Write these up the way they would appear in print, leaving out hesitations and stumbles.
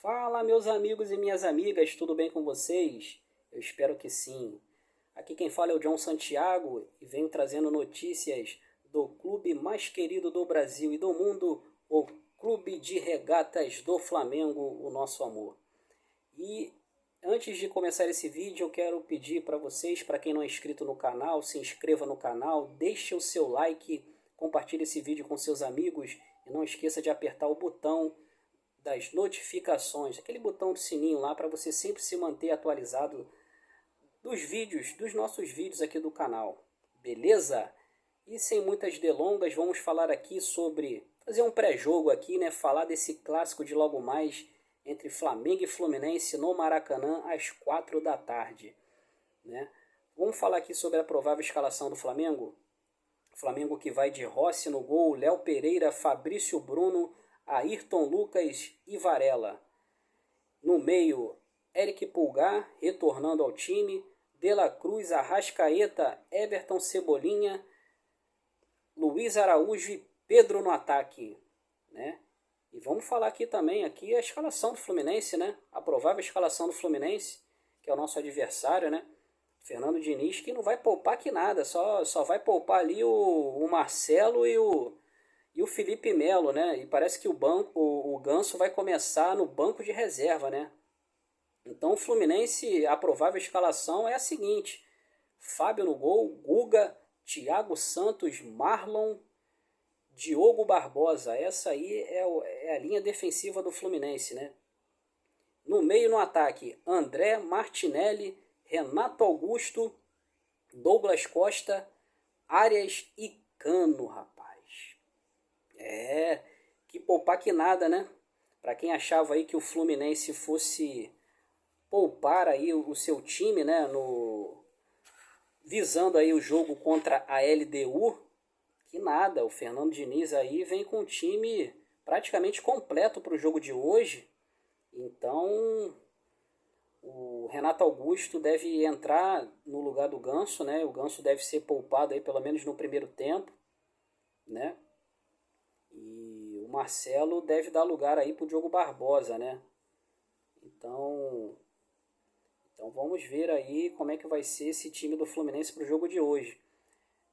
Fala, meus amigos e minhas amigas, tudo bem com vocês? Eu espero que sim. Aqui quem fala é o John Santiago e venho trazendo notícias do clube mais querido do Brasil e do mundo, o Clube de Regatas do Flamengo, o nosso amor. E antes de começar esse vídeo, eu quero pedir para vocês, para quem não é inscrito no canal, se inscreva no canal, deixe o seu like, compartilhe esse vídeo com seus amigos e não esqueça de apertar o botão das notificações, aquele botão do sininho lá para você sempre se manter atualizado dos vídeos, dos nossos vídeos aqui do canal, beleza? E sem muitas delongas, vamos falar aqui sobre, fazer um pré-jogo aqui, né? Falar desse clássico de logo mais entre Flamengo e Fluminense no Maracanã às 4 da tarde, né? Vamos falar aqui sobre a provável escalação do Flamengo. Flamengo que vai de Rossi no gol, Léo Pereira, Fabrício Bruno, Ayrton Lucas e Varela. No meio, Eric Pulgar retornando ao time, De La Cruz, Arrascaeta, Everton Cebolinha, Luiz Araújo e Pedro no ataque, né? E vamos falar aqui também aqui a escalação do Fluminense, né? A provável escalação do Fluminense, que é o nosso adversário, né? Fernando Diniz, que não vai poupar aqui nada, só vai poupar ali o Marcelo e o Felipe Melo, né? E parece que o Ganso vai começar no banco de reserva, né? Então o Fluminense, a provável escalação é a seguinte: Fábio no gol, Guga, Thiago Santos, Marlon, Diogo Barbosa. Essa aí é a linha defensiva do Fluminense, né? No meio, no ataque, André, Martinelli, Renato Augusto, Douglas Costa, Arias e Cano, rapaz. Que poupar que nada, né? Para quem achava aí que o Fluminense fosse poupar aí o seu time, né, visando aí o jogo contra a LDU, que nada, o Fernando Diniz aí vem com o time praticamente completo para o jogo de hoje. Então, o Renato Augusto deve entrar no lugar do Ganso, né? O Ganso deve ser poupado aí pelo menos no primeiro tempo, né? E o Marcelo deve dar lugar aí para o Diogo Barbosa, né? Então vamos ver aí como é que vai ser esse time do Fluminense para o jogo de hoje.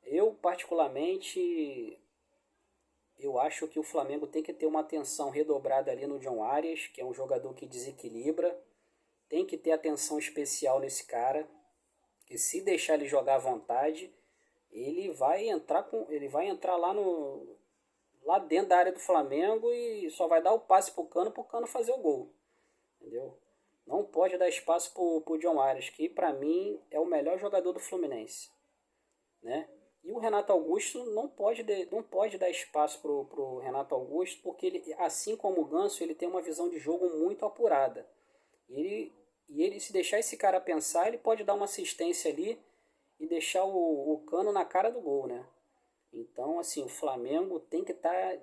Eu, particularmente, eu acho que o Flamengo tem que ter uma atenção redobrada ali no John Arias, que é um jogador que desequilibra. Tem que ter atenção especial nesse cara, que se deixar ele jogar à vontade, ele vai entrar lá dentro da área do Flamengo e só vai dar o passe pro Cano fazer o gol. Entendeu? Não pode dar espaço pro John Arias, que para mim é o melhor jogador do Fluminense, né? E o Renato Augusto não pode dar espaço pro Renato Augusto, porque ele, assim como o Ganso, ele tem uma visão de jogo muito apurada. E ele, se deixar esse cara pensar, ele pode dar uma assistência ali e deixar o Cano na cara do gol, né? Então, assim, o Flamengo tem que estar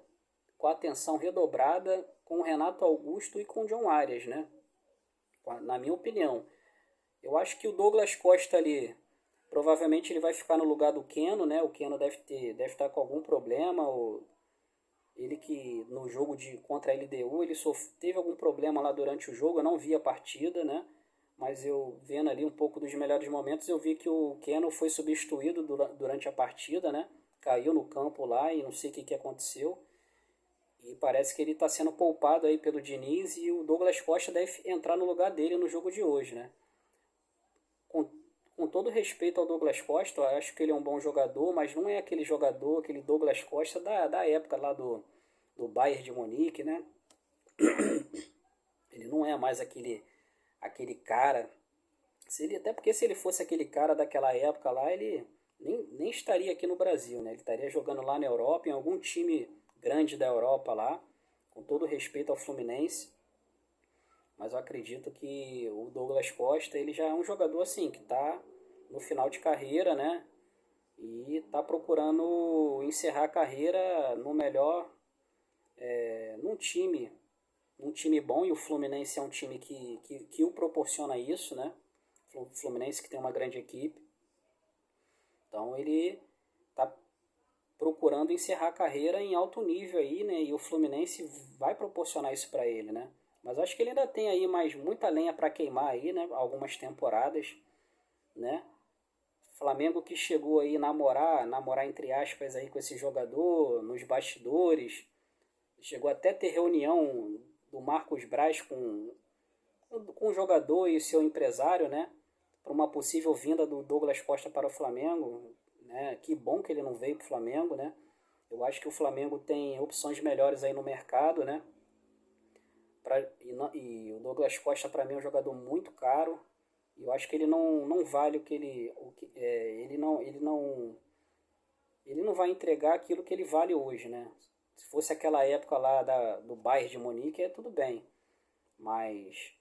com a atenção redobrada com o Renato Augusto e com o John Arias, né? Na minha opinião. Eu acho que o Douglas Costa ali, provavelmente ele vai ficar no lugar do Keno, né? O Keno deve estar com algum problema. Ele que no jogo contra a LDU, ele teve algum problema lá durante o jogo. Eu não vi a partida, né? Mas eu vendo ali um pouco dos melhores momentos, eu vi que o Keno foi substituído durante a partida, né? Caiu no campo lá e não sei o que aconteceu. E parece que ele está sendo poupado aí pelo Diniz e o Douglas Costa deve entrar no lugar dele no jogo de hoje, né? Com, com todo respeito ao Douglas Costa, eu acho que ele é um bom jogador, mas não é aquele jogador, aquele Douglas Costa da época lá do Bayern de Munique, né? Ele não é mais aquele cara. Até porque se ele fosse aquele cara daquela época lá, ele nem estaria aqui no Brasil, né? Ele estaria jogando lá na Europa, em algum time grande da Europa lá, com todo respeito ao Fluminense. Mas eu acredito que o Douglas Costa, ele já é um jogador assim, que está no final de carreira, né? E está procurando encerrar a carreira no melhor, num time bom, e o Fluminense é um time que o proporciona isso, né? O Fluminense que tem uma grande equipe. Então ele está procurando encerrar a carreira em alto nível aí, né? E o Fluminense vai proporcionar isso para ele, né? Mas acho que ele ainda tem aí mais muita lenha para queimar aí, né? Algumas temporadas, né? Flamengo que chegou aí namorar entre aspas aí com esse jogador nos bastidores, chegou até a ter reunião do Marcos Braz com o jogador e o seu empresário, né? Para uma possível vinda do Douglas Costa para o Flamengo, né? Que bom que ele não veio para o Flamengo, né? Eu acho que o Flamengo tem opções melhores aí no mercado, né? E o Douglas Costa para mim é um jogador muito caro. E eu acho que ele não vale ele não vai entregar aquilo que ele vale hoje, né? Se fosse aquela época lá do Bayern de Munique, é tudo bem. Mas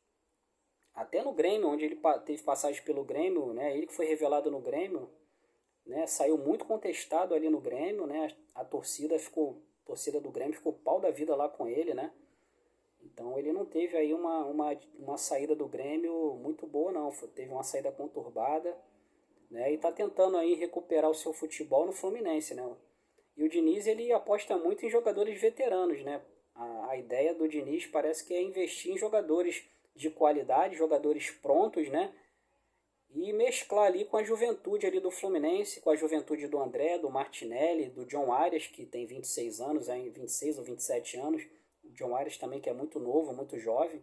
até no Grêmio, onde ele teve passagem pelo Grêmio, né? Ele que foi revelado no Grêmio, né? Saiu muito contestado ali no Grêmio, né? A torcida do Grêmio ficou pau da vida lá com ele, né? Então ele não teve aí uma saída do Grêmio muito boa, não. Teve uma saída conturbada, né? E tá tentando aí recuperar o seu futebol no Fluminense, né? E o Diniz, ele aposta muito em jogadores veteranos, né? A ideia do Diniz parece que é investir em jogadores de qualidade, jogadores prontos, né? E mesclar ali com a juventude ali do Fluminense, com a juventude do André, do Martinelli, do John Arias, que tem 26 anos, 26 ou 27 anos. O John Arias também, que é muito novo, muito jovem,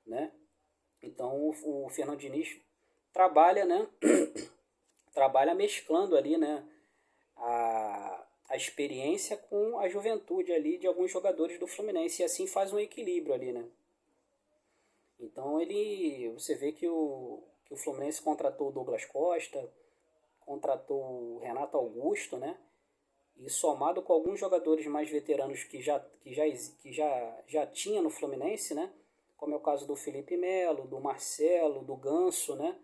né? Então o Fernando Diniz trabalha, né? Trabalha mesclando ali, né? A experiência com a juventude ali de alguns jogadores do Fluminense. E assim faz um equilíbrio ali, né? Então você vê que o Fluminense contratou o Douglas Costa, contratou o Renato Augusto, né? E somado com alguns jogadores mais veteranos que já tinha no Fluminense, né? Como é o caso do Felipe Melo, do Marcelo, do Ganso, né?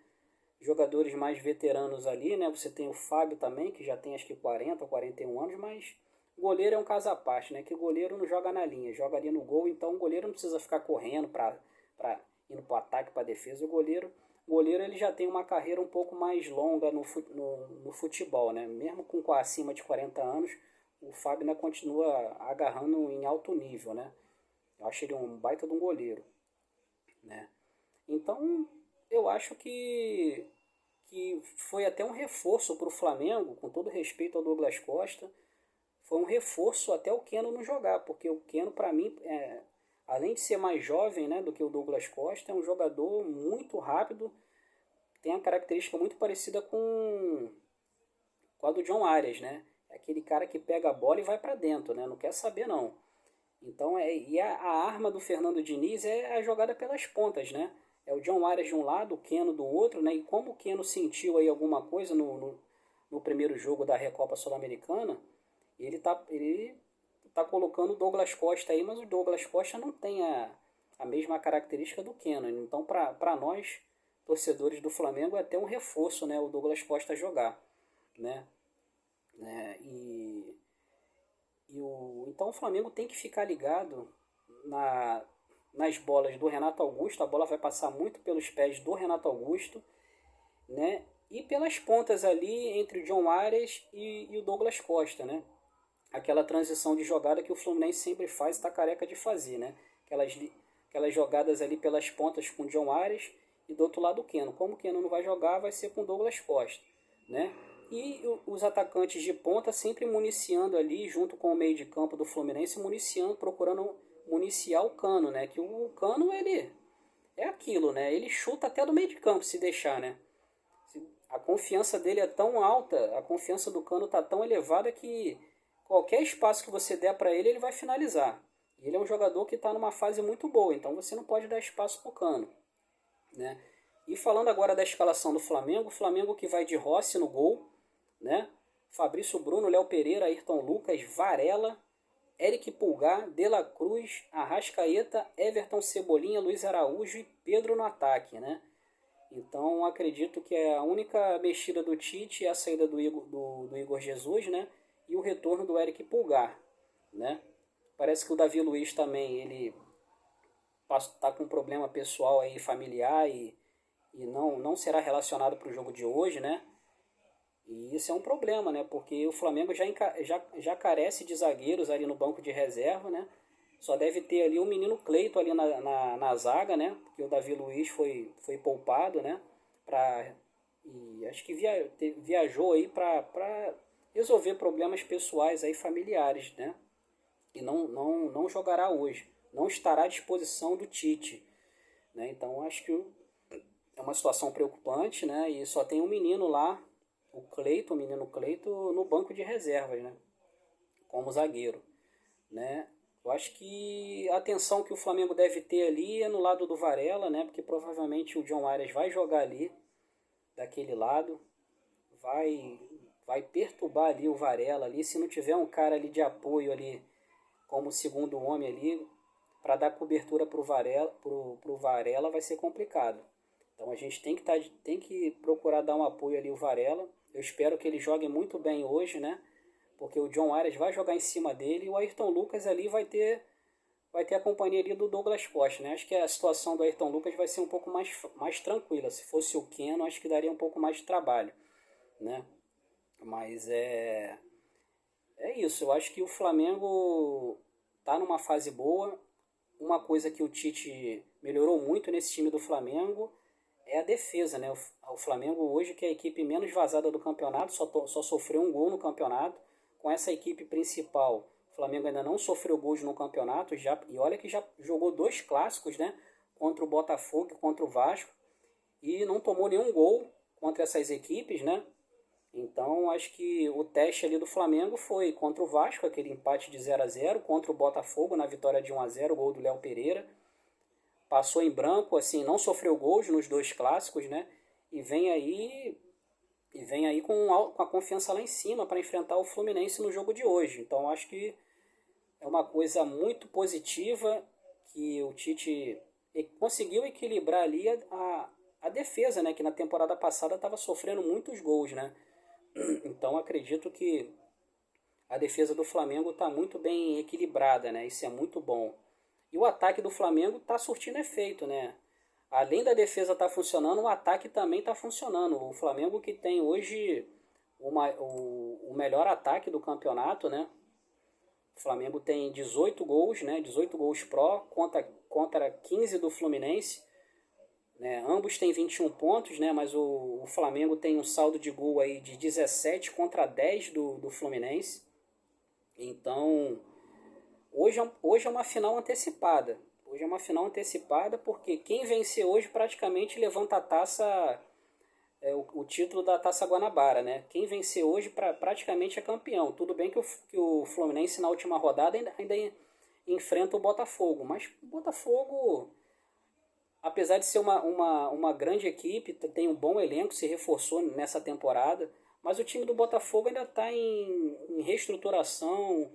Jogadores mais veteranos ali, né? Você tem o Fábio também, que já tem acho que 40 ou 41 anos, mas o goleiro é um caso à parte, né? Que o goleiro não joga na linha, joga ali no gol, então o goleiro não precisa ficar correndo indo para o ataque, para a defesa. O goleiro ele já tem uma carreira um pouco mais longa no futebol, né? Mesmo com acima de 40 anos, o Fábio ainda continua agarrando em alto nível, né? Eu acho ele um baita de um goleiro, né? Então, eu acho que foi até um reforço para o Flamengo, com todo respeito ao Douglas Costa, foi um reforço até o Keno não jogar, porque o Keno, para mim, além de ser mais jovem, né, do que o Douglas Costa, é um jogador muito rápido, tem a característica muito parecida com a do John Arias, né? É aquele cara que pega a bola e vai para dentro, né? Não quer saber não. Então a arma do Fernando Diniz é a jogada pelas pontas, né? É o John Arias de um lado, o Keno do outro, né? E como o Keno sentiu aí alguma coisa no primeiro jogo da Recopa Sul-Americana, ele tá colocando o Douglas Costa aí, mas o Douglas Costa não tem a mesma característica do Keno. Então, para nós, torcedores do Flamengo, é até um reforço, né? O Douglas Costa jogar, né? Então o Flamengo tem que ficar ligado nas bolas do Renato Augusto. A bola vai passar muito pelos pés do Renato Augusto, né? E pelas pontas ali entre o John Arias e o Douglas Costa, né? Aquela transição de jogada que o Fluminense sempre faz, está careca de fazer, né? Aquelas jogadas ali pelas pontas com o John Arias e do outro lado o Keno. Como o Keno não vai jogar, vai ser com o Douglas Costa, né? E os atacantes de ponta sempre municiando ali, junto com o meio de campo do Fluminense, procurando municiar o Cano, né? Que o Cano, ele é aquilo, né? Ele chuta até do meio de campo, se deixar, né? A confiança dele é tão alta, a confiança do Cano tá tão elevada que qualquer espaço que você der para ele, ele vai finalizar. Ele é um jogador que está numa fase muito boa, então você não pode dar espaço para o Cano, né? E falando agora da escalação do Flamengo, o Flamengo que vai de Rossi no gol, né? Fabrício Bruno, Léo Pereira, Ayrton Lucas, Varela, Eric Pulgar, De La Cruz, Arrascaeta, Everton Cebolinha, Luiz Araújo e Pedro no ataque, né? Então acredito que a única mexida do Tite é a saída do Igor Jesus, né? E o retorno do Eric Pulgar, né? Parece que o Davi Luiz também, ele está com um problema pessoal aí, familiar e não será relacionado para o jogo de hoje, né? E isso é um problema, né? Porque o Flamengo já carece de zagueiros ali no banco de reserva, né? Só deve ter ali o menino Cleiton ali na zaga, né? Porque o Davi Luiz foi poupado, né? E acho que viajou aí para resolver problemas pessoais aí familiares, né? E não jogará hoje. Não estará à disposição do Tite, né? Então acho que é uma situação preocupante, né? E só tem um menino lá, o menino Cleiton, no banco de reservas, né? Como zagueiro, né? Eu acho que a atenção que o Flamengo deve ter ali é no lado do Varela, né? Porque provavelmente o John Arias vai jogar ali, daquele lado, vai vai perturbar ali o Varela ali, se não tiver um cara ali de apoio ali como segundo homem ali para dar cobertura pro Varela vai ser complicado. Então a gente tem que procurar dar um apoio ali o Varela. Eu espero que ele jogue muito bem hoje, né? Porque o John Arias vai jogar em cima dele e o Ayrton Lucas ali vai ter a companhia ali do Douglas Costa, né? Acho que a situação do Ayrton Lucas vai ser um pouco mais tranquila. Se fosse o Keno, acho que daria um pouco mais de trabalho, né? Mas é isso. Eu acho que o Flamengo tá numa fase boa. Uma coisa que o Tite melhorou muito nesse time do Flamengo é a defesa, né? O Flamengo hoje, que é a equipe menos vazada do campeonato, só sofreu um gol no campeonato. Com essa equipe principal, o Flamengo ainda não sofreu gols no campeonato, e olha que já jogou 2 clássicos, né? Contra o Botafogo e contra o Vasco, e não tomou nenhum gol contra essas equipes, né? Então acho que o teste ali do Flamengo foi contra o Vasco, aquele empate de 0-0, contra o Botafogo na vitória de 1-0, o gol do Léo Pereira. Passou em branco, assim, não sofreu gols nos 2 clássicos, né? E vem aí com a confiança lá em cima para enfrentar o Fluminense no jogo de hoje. Então acho que é uma coisa muito positiva que o Tite conseguiu equilibrar ali a defesa, né? Que na temporada passada estava sofrendo muitos gols, né? Então acredito que a defesa do Flamengo está muito bem equilibrada, né? Isso é muito bom. E o ataque do Flamengo está surtindo efeito, né? Além da defesa estar funcionando, o ataque também está funcionando. O Flamengo que tem hoje o melhor ataque do campeonato, né? O Flamengo tem 18 gols, né? 18 gols pró contra 15 do Fluminense. Né? Ambos têm 21 pontos, né? Mas o Flamengo tem um saldo de gol aí de 17 contra 10 do Fluminense. Então, hoje é uma final antecipada. Hoje é uma final antecipada porque quem vencer hoje praticamente levanta a taça, o título da Taça Guanabara, né? Quem vencer hoje praticamente é campeão. Tudo bem que o Fluminense na última rodada ainda enfrenta o Botafogo, mas o Botafogo, apesar de ser uma grande equipe, tem um bom elenco, se reforçou nessa temporada, mas o time do Botafogo ainda está em reestruturação,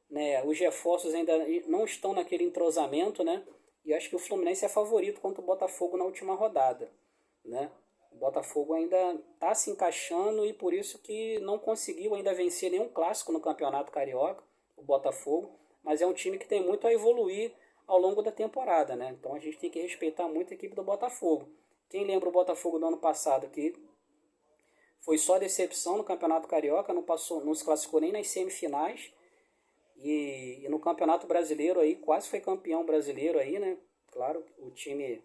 né? Os reforços ainda não estão naquele entrosamento, né? E acho que o Fluminense é favorito contra o Botafogo na última rodada, né? O Botafogo ainda está se encaixando e por isso que não conseguiu ainda vencer nenhum clássico no Campeonato Carioca, o Botafogo, mas é um time que tem muito a evoluir ao longo da temporada, né? Então a gente tem que respeitar muito a equipe do Botafogo. Quem lembra o Botafogo do ano passado que foi só decepção no Campeonato Carioca, não se classificou nem nas semifinais. E no Campeonato Brasileiro aí, quase foi campeão brasileiro aí, né? Claro, o time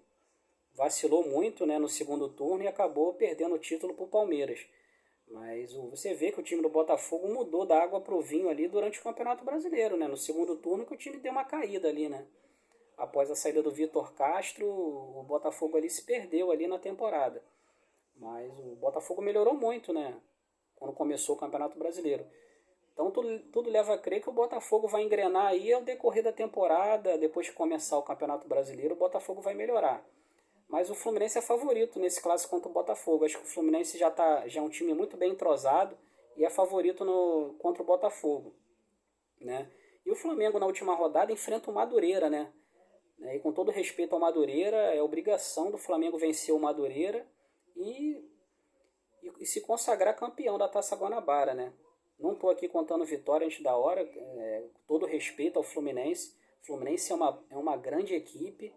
vacilou muito, né, no segundo turno e acabou perdendo o título para o Palmeiras. Mas você vê que o time do Botafogo mudou da água para o vinho ali durante o Campeonato Brasileiro, né? No segundo turno que o time deu uma caída ali, né? Após a saída do Vitor Castro, o Botafogo ali se perdeu ali na temporada. Mas o Botafogo melhorou muito, né? Quando começou o Campeonato Brasileiro. Então tudo leva a crer que o Botafogo vai engrenar aí ao decorrer da temporada, depois que começar o Campeonato Brasileiro, o Botafogo vai melhorar. Mas o Fluminense é favorito nesse clássico contra o Botafogo. Acho que o Fluminense já é um time muito bem entrosado e é favorito contra o Botafogo, né? E o Flamengo na última rodada enfrenta o Madureira, né? E com todo respeito ao Madureira, é obrigação do Flamengo vencer o Madureira e se consagrar campeão da Taça Guanabara, né? Não estou aqui contando vitória antes da hora, todo respeito ao Fluminense. O Fluminense é uma grande equipe,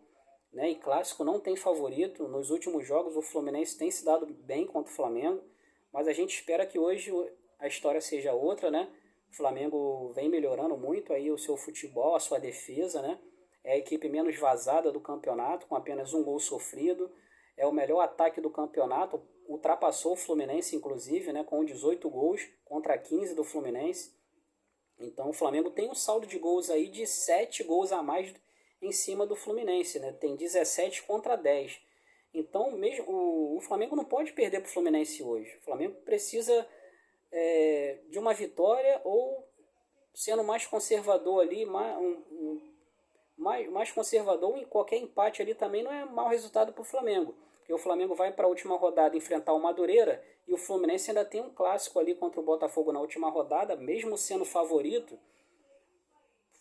né? E clássico não tem favorito. Nos últimos jogos o Fluminense tem se dado bem contra o Flamengo, mas a gente espera que hoje a história seja outra, né? O Flamengo vem melhorando muito aí o seu futebol, a sua defesa, né? É a equipe menos vazada do campeonato, com apenas um gol sofrido. É o melhor ataque do campeonato, ultrapassou o Fluminense, inclusive, né, com 18 gols contra 15 do Fluminense. Então o Flamengo tem um saldo de gols aí de 7 gols a mais em cima do Fluminense, né? Tem 17 contra 10. Então mesmo o Flamengo não pode perder para o Fluminense hoje. O Flamengo precisa de uma vitória ou sendo mais conservador ali, mais conservador, em qualquer empate ali também não é mau resultado para o Flamengo. Porque o Flamengo vai para a última rodada enfrentar o Madureira e o Fluminense ainda tem um clássico ali contra o Botafogo na última rodada, mesmo sendo favorito.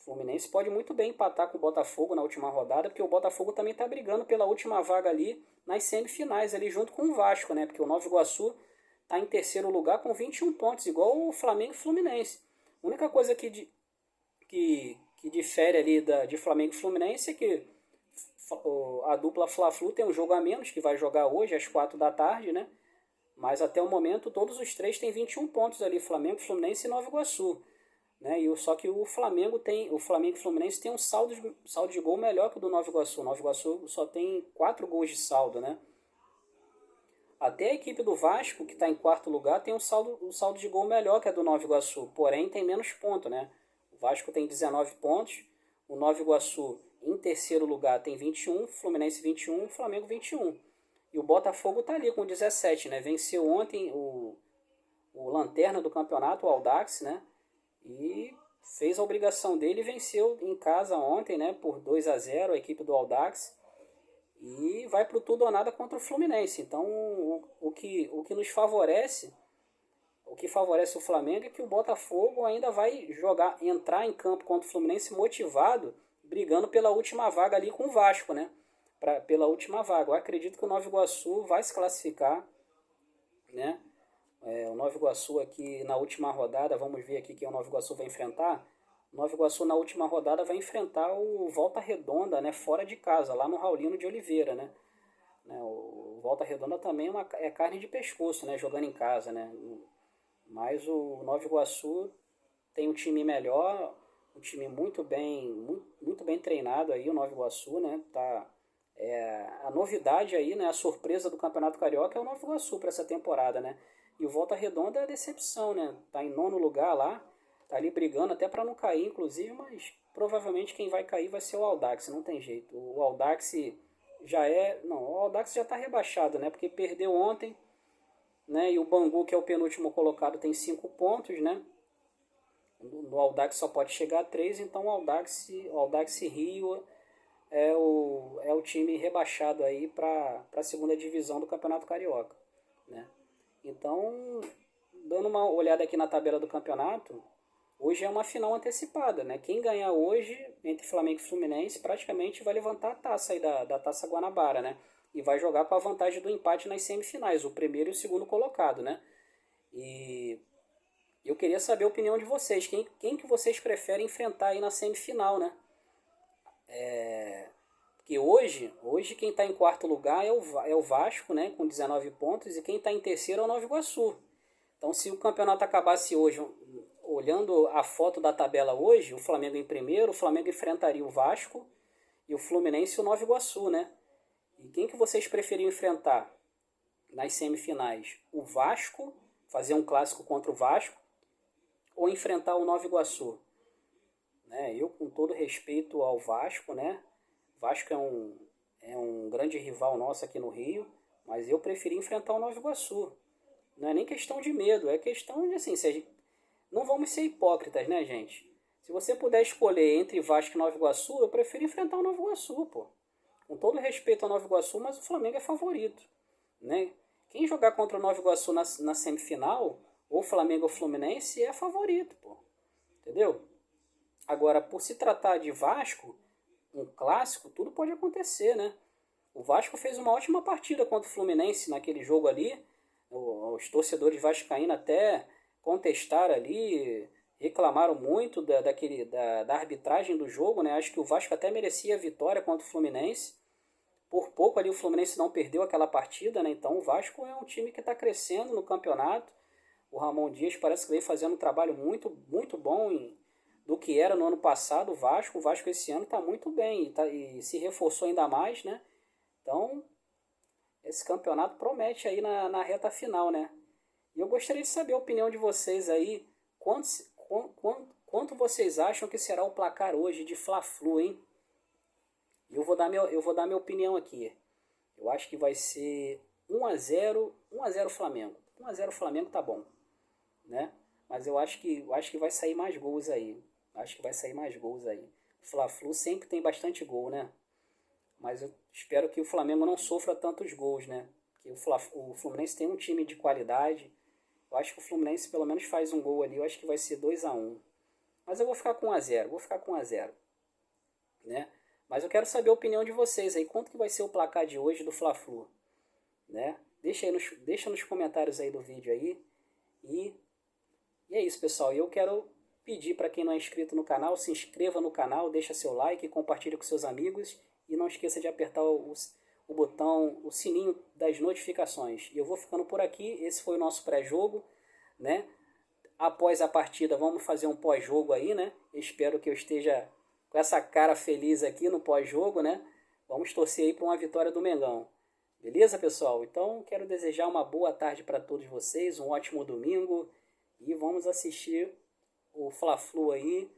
O Fluminense pode muito bem empatar com o Botafogo na última rodada, porque o Botafogo também está brigando pela última vaga ali nas semifinais, ali junto com o Vasco, né? Porque o Nova Iguaçu está em terceiro lugar com 21 pontos, igual o Flamengo e Fluminense. A única coisa que difere ali de Flamengo e Fluminense é que a dupla Fla-Flu tem um jogo a menos, que vai jogar hoje às 4 da tarde, né? Mas até o momento todos os três têm 21 pontos ali, Flamengo, Fluminense e Nova Iguaçu. Né? Só que o Flamengo e o Fluminense tem um saldo de gol melhor que o do Nova Iguaçu. O Nova Iguaçu só tem 4 gols de saldo, né? Até a equipe do Vasco, que está em quarto lugar, tem um saldo de gol melhor que a do Nova Iguaçu, porém tem menos pontos, né? O Vasco tem 19 pontos, o Nova Iguaçu em terceiro lugar tem 21, Fluminense 21, Flamengo 21. E o Botafogo está ali com 17, né? Venceu ontem o lanterna do campeonato, o Audax, né? E fez a obrigação dele e venceu em casa ontem, né? Por 2-0 a equipe do Audax. E vai pro tudo ou nada contra o Fluminense. Então o que nos favorece, o que favorece o Flamengo é que o Botafogo ainda vai entrar em campo contra o Fluminense motivado, brigando pela última vaga ali com o Vasco, né? Pela última vaga. Eu acredito que o Nova Iguaçu vai se classificar, né? O Nova Iguaçu aqui na última rodada, vamos ver aqui quem o Nova Iguaçu vai enfrentar. O Nova Iguaçu na última rodada vai enfrentar o Volta Redonda, né? Fora de casa, lá no Raulino de Oliveira, né? O Volta Redonda também é carne de pescoço, né? Jogando em casa, né? Mas o Nova Iguaçu tem um time melhor, um time muito bem treinado aí, o Nova Iguaçu, né? A novidade aí, né? A surpresa do Campeonato Carioca é o Nova Iguaçu para essa temporada, né? E o Volta Redonda é a decepção, né? Tá em nono lugar lá, tá ali brigando até para não cair, inclusive, mas provavelmente quem vai cair vai ser o Audax, não tem jeito. O Audax o Audax já tá rebaixado, né? Porque perdeu ontem, né? E o Bangu, que é o penúltimo colocado, tem 5 pontos, né? No Audax só pode chegar a 3, então o Audax Rio é o time rebaixado aí para a segunda divisão do Campeonato Carioca, né? Então, dando uma olhada aqui na tabela do campeonato, hoje é uma final antecipada, né? Quem ganhar hoje, entre Flamengo e Fluminense, praticamente vai levantar a taça aí da Taça Guanabara, né? E vai jogar com a vantagem do empate nas semifinais, o primeiro e o segundo colocado, né? E eu queria saber a opinião de vocês. Quem que vocês preferem enfrentar aí na semifinal, né? Porque hoje quem está em quarto lugar é o Vasco, né? Com 19 pontos. E quem está em terceiro é o Nova Iguaçu. Então, se o campeonato acabasse hoje, olhando a foto da tabela hoje, o Flamengo em primeiro, o Flamengo enfrentaria o Vasco e o Fluminense e o Nova Iguaçu, né? E quem que vocês preferiam enfrentar nas semifinais? O Vasco, fazer um clássico contra o Vasco, ou enfrentar o Nova Iguaçu? Né? Eu, com todo respeito ao Vasco, né? Vasco é um grande rival nosso aqui no Rio, mas eu preferi enfrentar o Nova Iguaçu. Não é nem questão de medo, é questão de assim, não vamos ser hipócritas, né, gente? Se você puder escolher entre Vasco e Nova Iguaçu, eu prefiro enfrentar o Nova Iguaçu, pô. Com todo respeito ao Nova Iguaçu, mas o Flamengo é favorito, né? Quem jogar contra o Nova Iguaçu na semifinal, ou Flamengo ou Fluminense, é favorito, pô. Entendeu? Agora, por se tratar de Vasco, um clássico, tudo pode acontecer, né? O Vasco fez uma ótima partida contra o Fluminense naquele jogo ali. Os torcedores vascaínos até contestaram ali, reclamaram muito da arbitragem do jogo, né? Acho que o Vasco até merecia a vitória contra o Fluminense. Por pouco ali o Fluminense não perdeu aquela partida, né? Então o Vasco é um time que está crescendo no campeonato. O Ramon Dias parece que vem fazendo um trabalho muito bom do que era no ano passado o Vasco. O Vasco esse ano está muito bem e se reforçou ainda mais, né? Então, esse campeonato promete aí na reta final, né? E eu gostaria de saber a opinião de vocês aí. Quanto vocês acham que será o placar hoje de Fla-Flu, hein? Eu vou dar minha opinião aqui. Eu acho que vai ser 1-0 Flamengo. 1-0 Flamengo tá bom, né? Mas eu acho que vai sair mais gols aí. Acho que vai sair mais gols aí. Fla-Flu sempre tem bastante gol, né? Mas eu espero que o Flamengo não sofra tantos gols, né? Porque o Fluminense tem um time de qualidade. Eu acho que o Fluminense pelo menos faz um gol ali. Eu acho que vai ser 2-1. Mas eu vou ficar com 1-0. Vou ficar com 1-0, né? Mas eu quero saber a opinião de vocês aí. Quanto que vai ser o placar de hoje do Fla-Flu, né? Deixa nos comentários aí do vídeo aí. E é isso, pessoal. Eu quero pedir para quem não é inscrito no canal, se inscreva no canal, deixa seu like, compartilhe com seus amigos e não esqueça de apertar o botão, o sininho das notificações. E eu vou ficando por aqui. Esse foi o nosso pré-jogo, né? Após a partida vamos fazer um pós-jogo aí, né? Espero que eu esteja com essa cara feliz aqui no pós-jogo, né? Vamos torcer aí para uma vitória do Mengão. Beleza, pessoal? Então, quero desejar uma boa tarde para todos vocês, um ótimo domingo e vamos assistir o Fla-Flu aí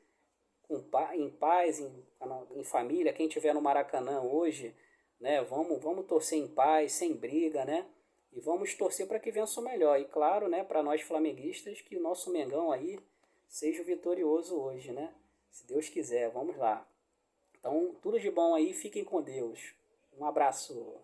em paz, em família. Quem estiver no Maracanã hoje, né? Vamos torcer em paz, sem briga, né? E vamos torcer para que vença o melhor. E claro, né, para nós flamenguistas, que o nosso Mengão aí seja o vitorioso hoje, né? Se Deus quiser, vamos lá. Então, tudo de bom aí, fiquem com Deus. Um abraço.